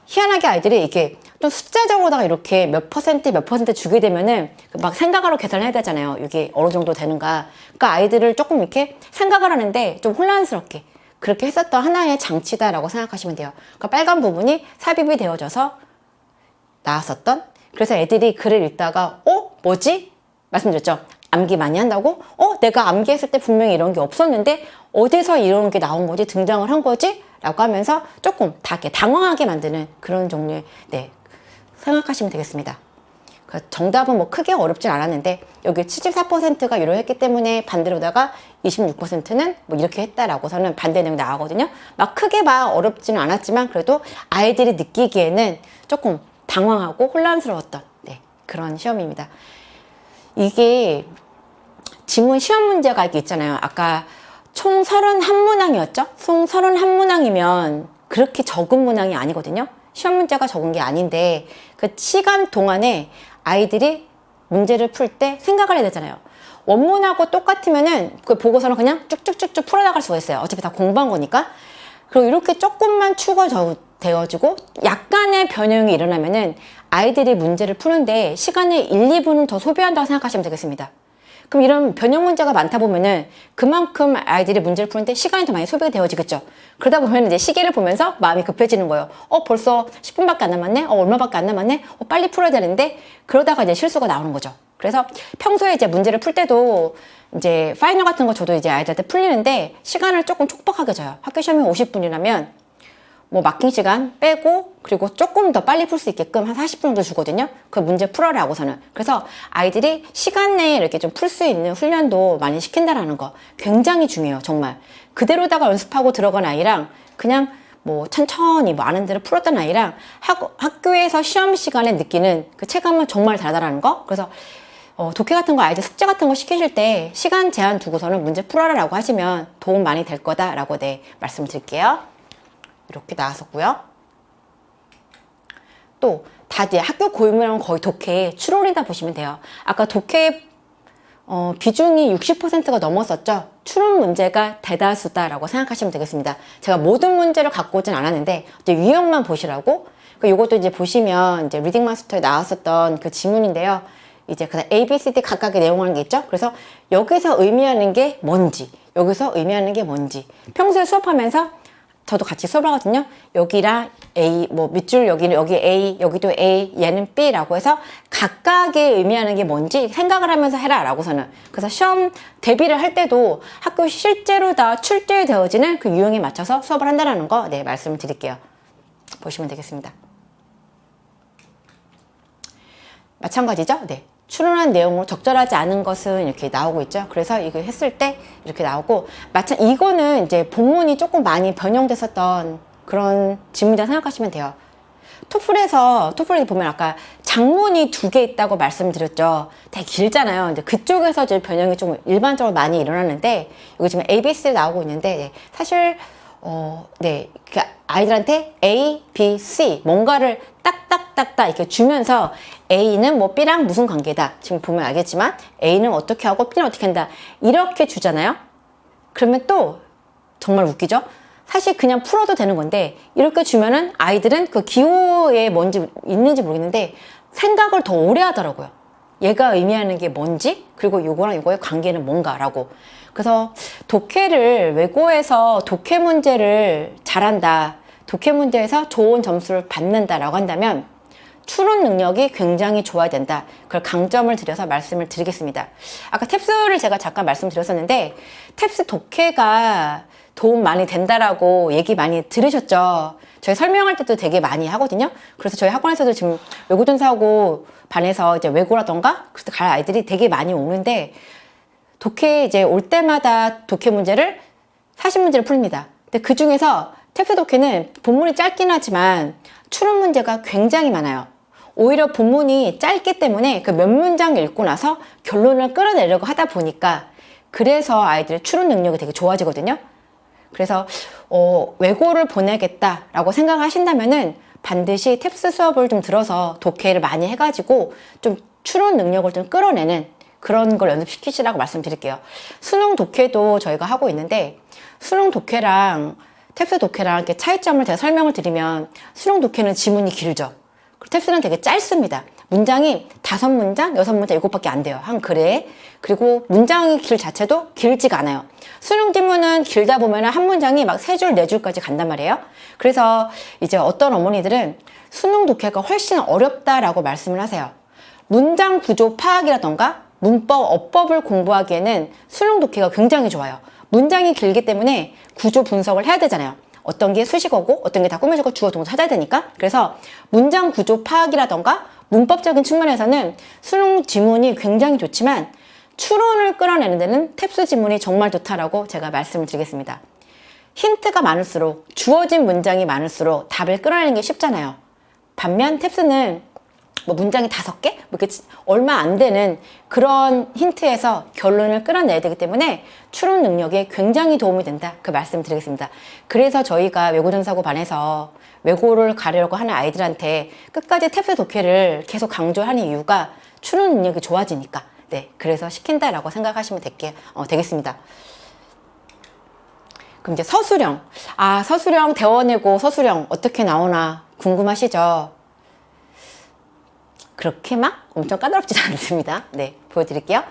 희한하게 아이들이 이렇게 좀 숫자적으로다가 이렇게 몇 퍼센트 주게 되면은 막 생각하러 계산을 해야 되잖아요. 이게 어느 정도 되는가. 그러니까 아이들을 조금 이렇게 생각을 하는데 좀 혼란스럽게 그렇게 했었던 하나의 장치다라고 생각하시면 돼요. 그러니까 빨간 부분이 삽입이 되어져서 나왔었던, 그래서 애들이 글을 읽다가 뭐지? 말씀드렸죠. 암기 많이 한다고? 내가 암기했을 때 분명히 이런 게 없었는데 어디서 이런 게 나온 거지? 등장을 한 거지? 라고 하면서 조금 당황하게 만드는 그런 종류의, 네, 생각하시면 되겠습니다. 정답은 뭐 크게 어렵진 않았는데 여기 74%가 이러했기 때문에 반대로다가 26%는 뭐 이렇게 했다라고서는 반대 내용이 나오거든요. 막 크게 막 어렵지는 않았지만 그래도 아이들이 느끼기에는 조금 당황하고 혼란스러웠던, 네, 그런 시험입니다. 이게 지문 시험 문제가 이렇게 있잖아요. 아까 총 31문항이었죠? 총 31문항이면 그렇게 적은 문항이 아니거든요. 시험 문제가 적은 게 아닌데 그 시간 동안에 아이들이 문제를 풀 때 생각을 해야 되잖아요. 원문하고 똑같으면은 그 보고서는 그냥 쭉쭉쭉쭉 풀어나갈 수가 있어요. 어차피 다 공부한 거니까. 그리고 이렇게 조금만 추가되어지고 약간의 변형이 일어나면은 아이들이 문제를 푸는데 시간의 1, 2분을 더 소비한다고 생각하시면 되겠습니다. 그럼 이런 변형 문제가 많다 보면은 그만큼 아이들이 문제를 푸는데 시간이 더 많이 소비가 되어지겠죠. 그러다 보면 이제 시계를 보면서 마음이 급해지는 거예요. 벌써 10분밖에 안 남았네? 얼마밖에 안 남았네? 빨리 풀어야 되는데 그러다가 이제 실수가 나오는 거죠. 그래서 평소에 이제 문제를 풀 때도 이제 파이널 같은 거 저도 이제 아이들한테 풀리는데 시간을 조금 촉박하게 줘요. 학교 시험이 50분이라면 뭐 마킹 시간 빼고 그리고 조금 더 빨리 풀 수 있게끔 한 40분 정도 주거든요. 그 문제 풀어라 하고서는. 그래서 아이들이 시간 내에 이렇게 좀 풀 수 있는 훈련도 많이 시킨다라는 거 굉장히 중요해요. 정말. 그대로다가 연습하고 들어간 아이랑 그냥 뭐 천천히 뭐 아는 대로 풀었던 아이랑 학교에서 시험 시간에 느끼는 그 체감은 정말 다르다는 거. 그래서 독해 같은 거 아이들 숙제 같은 거 시키실 때 시간 제한 두고서는 문제 풀어라 라고 하시면 도움 많이 될 거다라고 말씀드릴게요. 이렇게 나왔었고요. 또 다 이제 학교 고유물은 거의 독해 추론이다 보시면 돼요. 아까 독해 비중이 60%가 넘었었죠. 추론 문제가 대다수다라고 생각하시면 되겠습니다. 제가 모든 문제를 갖고 오진 않았는데 이제 유형만 보시라고. 이것도 이제 보시면 이제 리딩 마스터에 나왔었던 그 지문인데요. 이제 그 A, B, C, D 각각의 내용하는 게 있죠. 그래서 여기서 의미하는 게 뭔지, 여기서 의미하는 게 뭔지 평소에 수업하면서 저도 같이 수업을 하거든요. 여기랑 A, 뭐 밑줄 여기는 여기 A, 여기도 A, 얘는 B라고 해서 각각의 의미하는 게 뭔지 생각을 하면서 해라 라고서는. 그래서 시험 대비를 할 때도 학교 실제로 다 출제되어지는 그 유형에 맞춰서 수업을 한다는 거 말씀을 드릴게요. 보시면 되겠습니다. 마찬가지죠? 추론한 내용으로 적절하지 않은 것은 이렇게 나오고 있죠. 그래서 이거 했을 때 이렇게 나오고, 이거는 이제 본문이 조금 많이 변형됐었던 그런 지문이라 생각하시면 돼요. 토플에 보면 아까 장문이 2개 있다고 말씀드렸죠. 되게 길잖아요. 이제 그쪽에서 이제 변형이 좀 일반적으로 많이 일어나는데, 여기 지금 ABC 나오고 있는데, 사실 아이들한테 A, B, C 뭔가를 딱딱딱딱 이렇게 주면서 A는 뭐 B랑 무슨 관계다. 지금 보면 알겠지만 A는 어떻게 하고 B는 어떻게 한다. 이렇게 주잖아요. 그러면 또 정말 웃기죠? 사실 그냥 풀어도 되는 건데 이렇게 주면은 아이들은 그 기호에 뭔지 있는지 모르겠는데 생각을 더 오래 하더라고요. 얘가 의미하는 게 뭔지, 그리고 요거랑 요거의 관계는 뭔가라고. 그래서 독해를 외고에서 독해 문제를 잘한다, 독해 문제에서 좋은 점수를 받는다라고 한다면 추론 능력이 굉장히 좋아야 된다. 그걸 강점을 드려서 말씀을 드리겠습니다. 아까 탭스를 제가 잠깐 말씀드렸었는데 탭스 독해가 도움 많이 된다라고 얘기 많이 들으셨죠? 저희 설명할 때도 되게 많이 하거든요. 그래서 저희 학원에서도 지금 외고전사하고 반에서 이제 외고라던가 그래서 갈 아이들이 되게 많이 오는데 독해 이제 올 때마다 독해 문제를 40문제를 풉니다. 근데 그 중에서 탭스 독해는 본문이 짧긴 하지만 추론 문제가 굉장히 많아요. 오히려 본문이 짧기 때문에 그 몇 문장 읽고 나서 결론을 끌어내려고 하다 보니까 그래서 아이들의 추론 능력이 되게 좋아지거든요. 그래서 외고를 보내겠다라고 생각하신다면은 반드시 탭스 수업을 좀 들어서 독해를 많이 해가지고 좀 추론 능력을 좀 끌어내는 그런 걸 연습시키시라고 말씀드릴게요. 수능 독해도 저희가 하고 있는데 수능 독해랑 탭스 독해랑 이렇게 차이점을 제가 설명을 드리면 수능 독해는 지문이 길죠. 탭스는 되게 짧습니다. 문장이 5문장, 6문장, 7밖에 안 돼요. 한 글에. 그리고 문장의 길 자체도 길지가 않아요. 수능 지문은 길다 보면 한 문장이 막 3줄, 4줄까지 간단 말이에요. 그래서 이제 어떤 어머니들은 수능 독해가 훨씬 어렵다라고 말씀을 하세요. 문장 구조 파악이라던가 문법, 어법을 공부하기에는 수능 독해가 굉장히 좋아요. 문장이 길기 때문에 구조 분석을 해야 되잖아요. 어떤 게 수식어고 어떤 게 다 꾸며지고 주어 동사 찾아야 되니까. 그래서 문장 구조 파악이라던가 문법적인 측면에서는 수능 지문이 굉장히 좋지만 추론을 끌어내는 데는 탭스 지문이 정말 좋다라고 제가 말씀을 드리겠습니다. 힌트가 많을수록, 주어진 문장이 많을수록 답을 끌어내는 게 쉽잖아요. 반면 탭스는 뭐 문장이 5개? 뭐 이렇게 얼마 안 되는 그런 힌트에서 결론을 끌어내야 되기 때문에 추론 능력에 굉장히 도움이 된다. 그 말씀 드리겠습니다. 그래서 저희가 외고전사고 반에서 외고를 가려고 하는 아이들한테 끝까지 탭스 독해를 계속 강조하는 이유가 추론 능력이 좋아지니까. 네, 그래서 시킨다라고 생각하시면 되겠습니다. 그럼 이제 서술형. 서술형 대원외고 서술형 어떻게 나오나 궁금하시죠? 그렇게 막 엄청 까다롭지 않습니다. 네, 보여드릴게요.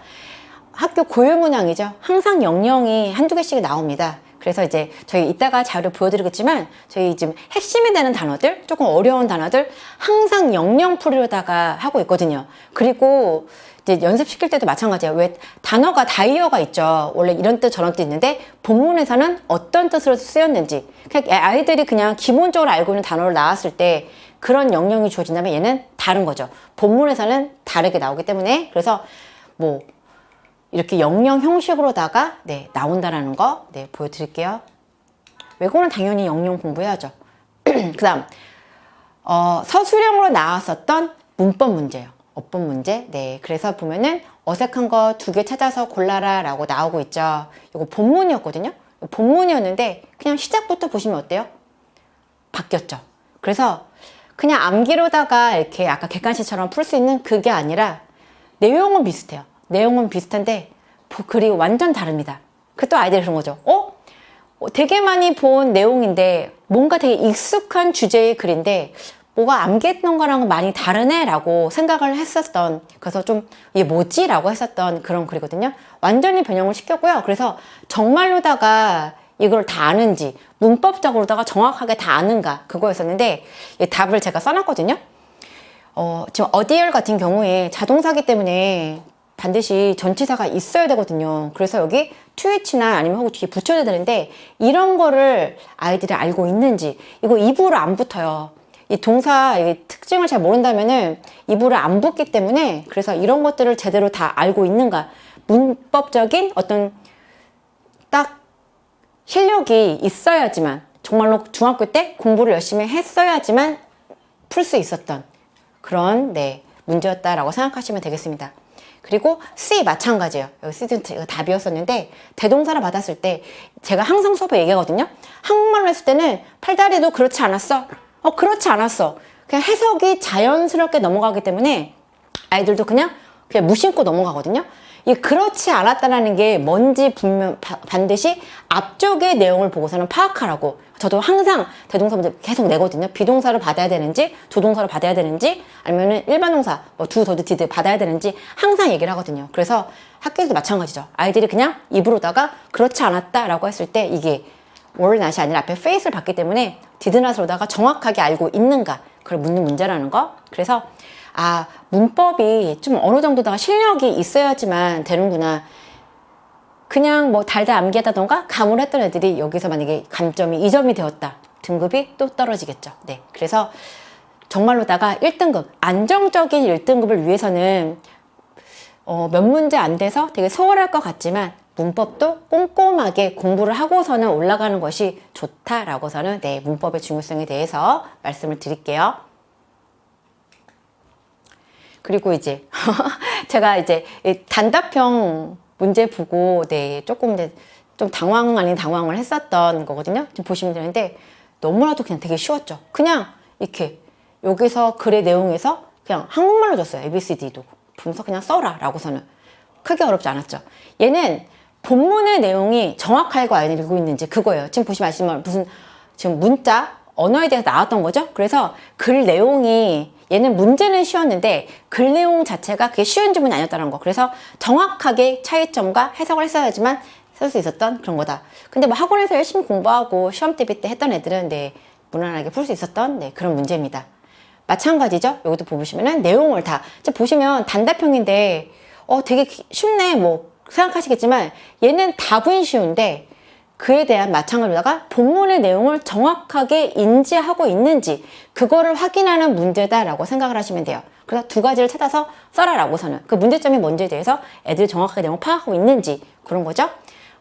학교 고유 문항이죠. 항상 영영이 한두 개씩 나옵니다. 그래서 이제 저희 이따가 자료 보여드리겠지만 저희 지금 핵심이 되는 단어들, 조금 어려운 단어들 항상 영영풀이로다가 하고 있거든요. 그리고 이제 연습시킬 때도 마찬가지예요. 왜 단어가 다이어가 있죠. 원래 이런 뜻 저런 뜻 있는데 본문에서는 어떤 뜻으로 쓰였는지 그냥 아이들이 그냥 기본적으로 알고 있는 단어를 나왔을 때 그런 영영이 주어진다면 얘는 다른 거죠. 본문에서는 다르게 나오기 때문에 그래서 뭐 이렇게 영영 형식으로다가 네, 나온다라는 거 네, 보여드릴게요. 외국어는 당연히 영영 공부해야죠. 그 다음 서술형으로 나왔었던 문법 문제예요. 어법 문제. 네, 그래서 보면은 어색한 거 2개 찾아서 골라라 라고 나오고 있죠. 이거 본문이었거든요. 본문이었는데 그냥 시작부터 보시면 어때요? 바뀌었죠. 그래서 그냥 암기로다가 이렇게 아까 객관식처럼 풀 수 있는 그게 아니라 내용은 비슷해요. 내용은 비슷한데 글이 완전 다릅니다. 그 또 아이들이 그런 거죠. 되게 많이 본 내용인데 뭔가 되게 익숙한 주제의 글인데 뭐가 암기했던 거랑은 많이 다르네 라고 생각을 했었던, 그래서 좀 이게 뭐지? 라고 했었던 그런 글이거든요. 완전히 변형을 시켰고요. 그래서 정말로다가 이걸 다 아는지 문법적으로다가 정확하게 다 아는가 그거였었는데 이 답을 제가 써놨거든요. 지금 어디얼 같은 경우에 자동사기 때문에 반드시 전치사가 있어야 되거든요. 그래서 여기 to나 아니면 혹은 뒤에 붙여야 되는데 이런 거를 아이들이 알고 있는지, 이거 입으로 안 붙어요. 이 동사의 특징을 잘 모른다면은 입으로 안 붙기 때문에 그래서 이런 것들을 제대로 다 알고 있는가, 문법적인 어떤 딱 실력이 있어야지만, 정말로 중학교 때 공부를 열심히 했어야지만 풀 수 있었던 그런 네, 문제였다라고 생각하시면 되겠습니다. 그리고 C 마찬가지예요. 여기 C는 답이었었는데 대동사를 받았을 때 제가 항상 수업에 얘기하거든요. 한국말로 했을 때는 팔다리도 그렇지 않았어? 그렇지 않았어. 그냥 해석이 자연스럽게 넘어가기 때문에 아이들도 그냥 무심코 넘어가거든요. 이 그렇지 않았다라는 게 뭔지 반드시 앞쪽의 내용을 보고서는 파악하라고 저도 항상 대동사 문제 계속 내거든요. 비동사를 받아야 되는지 조동사를 받아야 되는지 아니면은 일반 동사 두 더드 디드 받아야 되는지 항상 얘기를 하거든요. 그래서 학교에서도 마찬가지죠. 아이들이 그냥 입으로다가 그렇지 않았다라고 했을 때 이게 were not이 아니라 앞에 face를 받기 때문에 did not으로다가 정확하게 알고 있는가 그걸 묻는 문제라는 거. 그래서 문법이 좀 어느 정도다가 실력이 있어야지만 되는구나. 그냥 뭐 달달 암기하다던가 감을 했던 애들이 여기서 만약에 감점이 2점이 되었다. 등급이 또 떨어지겠죠. 네. 그래서 정말로다가 1등급, 안정적인 1등급을 위해서는 몇 문제 안 돼서 되게 소홀할 것 같지만 문법도 꼼꼼하게 공부를 하고서는 올라가는 것이 좋다라고서는 네, 문법의 중요성에 대해서 말씀을 드릴게요. 그리고 이제 제가 이제 단답형 문제 보고 네, 조금 좀 당황 아닌 당황을 했었던 거거든요. 좀 보시면 되는데 너무나도 그냥 되게 쉬웠죠. 그냥 이렇게 여기서 글의 내용에서 그냥 한국말로 줬어요. ABCD도 보면서 그냥 써라 라고서는 크게 어렵지 않았죠. 얘는 본문의 내용이 정확하게 알고 있는지 그거예요. 지금 보시면 아시지만 무슨 지금 문자 언어에 대해서 나왔던 거죠. 그래서 글 내용이 얘는 문제는 쉬웠는데 글 내용 자체가 그게 쉬운 질문이 아니었다는 거. 그래서 정확하게 차이점과 해석을 했어야지만 쓸 수 있었던 그런 거다. 근데 뭐 학원에서 열심히 공부하고 시험 대비 때 했던 애들은 네, 무난하게 풀 수 있었던 네, 그런 문제입니다. 마찬가지죠. 여기도 보시면은 내용을 다 보시면 단답형인데 되게 쉽네 뭐 생각하시겠지만 얘는 답은 쉬운데 그에 대한 마찬가지로다가 본문의 내용을 정확하게 인지하고 있는지 그거를 확인하는 문제다라고 생각을 하시면 돼요. 그래서 두 가지를 찾아서 써라라고서는 그 문제점이 뭔지에 대해서 애들이 정확하게 내용을 파악하고 있는지 그런 거죠.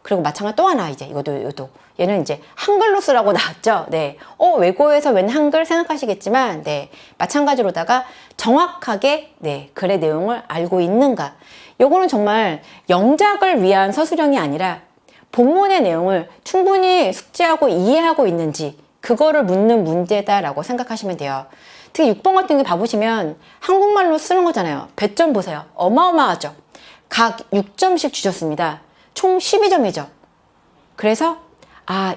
그리고 마찬가지 또 하나 이제 이것도 얘는 이제 한글로 쓰라고 나왔죠. 네. 외고에서 웬 한글 생각하시겠지만 네. 마찬가지로다가 정확하게 네, 글의 내용을 알고 있는가. 요거는 정말 영작을 위한 서술형이 아니라 본문의 내용을 충분히 숙지하고 이해하고 있는지 그거를 묻는 문제다라고 생각하시면 돼요. 특히 6번 같은 게 봐보시면 한국말로 쓰는 거잖아요. 배점 보세요. 어마어마하죠. 각 6점씩 주셨습니다. 총 12점이죠. 그래서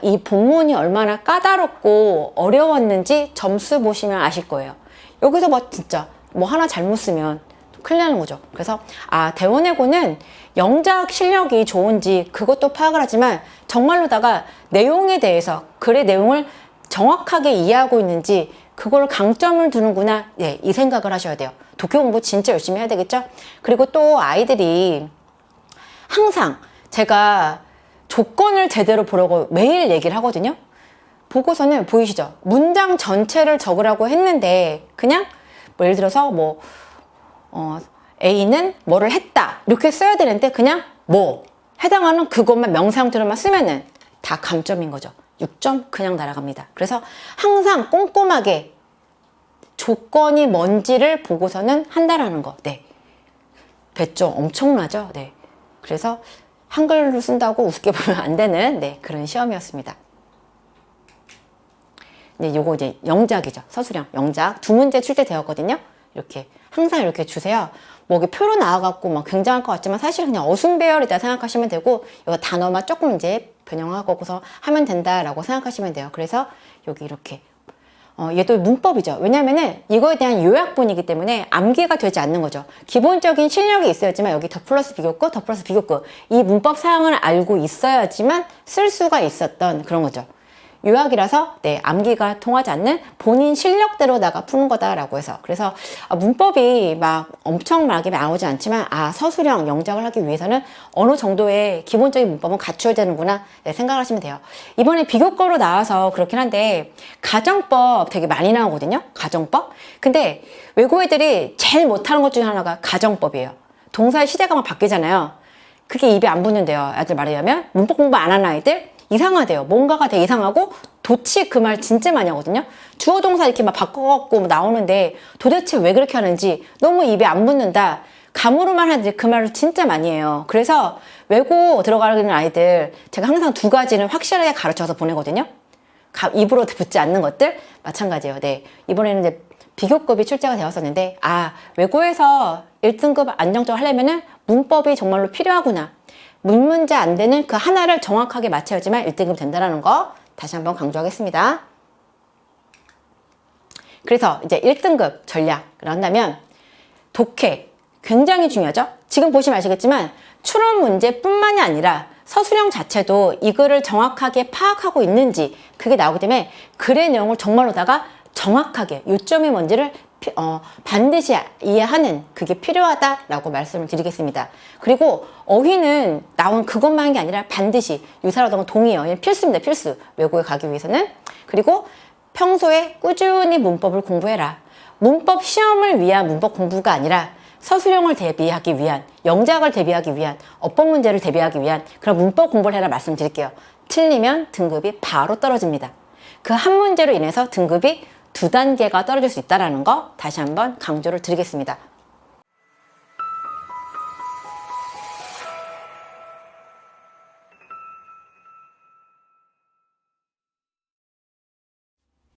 이 본문이 얼마나 까다롭고 어려웠는지 점수 보시면 아실 거예요. 여기서 진짜 하나 잘못 쓰면 큰일 나는 거죠. 그래서 대원외고는 영작 실력이 좋은지 그것도 파악을 하지만 정말로다가 내용에 대해서 글의 내용을 정확하게 이해하고 있는지 그걸 강점을 두는구나. 이 생각을 하셔야 돼요. 독해 공부 진짜 열심히 해야 되겠죠? 그리고 또 아이들이 항상 제가 조건을 제대로 보라고 매일 얘기를 하거든요. 보고서는 보이시죠? 문장 전체를 적으라고 했는데 그냥 예를 들어서 A는 뭐를 했다 이렇게 써야 되는데 그냥 해당하는 그것만 명사형태로만 쓰면은 다 감점인 거죠. 6점 그냥 날아갑니다. 그래서 항상 꼼꼼하게 조건이 뭔지를 보고서는 한다라는 거. 배점 엄청나죠? 그래서 한글로 쓴다고 우습게 보면 안 되는 그런 시험이었습니다. 요거 이제 영작이죠. 서술형 영작 2문제 출제되었거든요. 이렇게 항상 이렇게 주세요. 이게 표로 나와갖고 굉장할 것 같지만 사실 그냥 어순배열이다 생각하시면 되고 이거 단어만 조금 이제 변형하고서 하면 된다라고 생각하시면 돼요. 그래서 여기 이렇게 얘도 문법이죠. 왜냐면은 이거에 대한 요약본이기 때문에 암기가 되지 않는 거죠. 기본적인 실력이 있어야지만 여기 더 플러스 비교급, 더 플러스 비교급 이 문법 사항을 알고 있어야지만 쓸 수가 있었던 그런 거죠. 요약이라서 암기가 통하지 않는 본인 실력대로다가 푸는 거다라고 해서 그래서 문법이 엄청나게 나오지 않지만 서술형 영작을 하기 위해서는 어느 정도의 기본적인 문법은 갖춰야 되는구나 생각을 하시면 돼요. 이번에 비교과로 나와서 그렇긴 한데 가정법 되게 많이 나오거든요. 가정법. 근데 외고 애들이 제일 못하는 것 중에 하나가 가정법이에요. 동사의 시제가 바뀌잖아요. 그게 입에 안 붙는데요. 애들 말하자면 문법 공부 안 하는 아이들 이상하대요. 뭔가가 되게 이상하고 도치 그 말 진짜 많이 하거든요. 주어 동사 이렇게 바꿔갖고 나오는데 도대체 왜 그렇게 하는지 너무 입에 안 붙는다. 감으로만 하는데 그 말을 진짜 많이 해요. 그래서 외고 들어가는 아이들 제가 항상 2가지는 확실하게 가르쳐서 보내거든요. 입으로 붙지 않는 것들 마찬가지예요. 이번에는 이제 비교급이 출제가 되었었는데 외고에서 1등급 안정적으로 하려면은 문법이 정말로 필요하구나. 문문제 안 되는 그 하나를 정확하게 맞춰야지만 1등급 된다는 거 다시 한번 강조하겠습니다. 그래서 이제 1등급 전략을 한다면 독해 굉장히 중요하죠. 지금 보시면 아시겠지만 추론 문제뿐만이 아니라 서술형 자체도 이 글을 정확하게 파악하고 있는지 그게 나오기 때문에 글의 내용을 정말로다가 정확하게 요점이 뭔지를 반드시 이해하는 그게 필요하다라고 말씀을 드리겠습니다. 그리고 어휘는 나온 것만 한 게 아니라 반드시 유사라던가 동의어 필수입니다. 필수. 외국에 가기 위해서는. 그리고 평소에 꾸준히 문법을 공부해라. 문법 시험을 위한 문법 공부가 아니라 서술형을 대비하기 위한, 영작을 대비하기 위한, 어법 문제를 대비하기 위한 그런 문법 공부를 해라 말씀드릴게요. 틀리면 등급이 바로 떨어집니다. 그 한 문제로 인해서 등급이 2단계가 떨어질 수 있다는 거 다시 한번 강조를 드리겠습니다.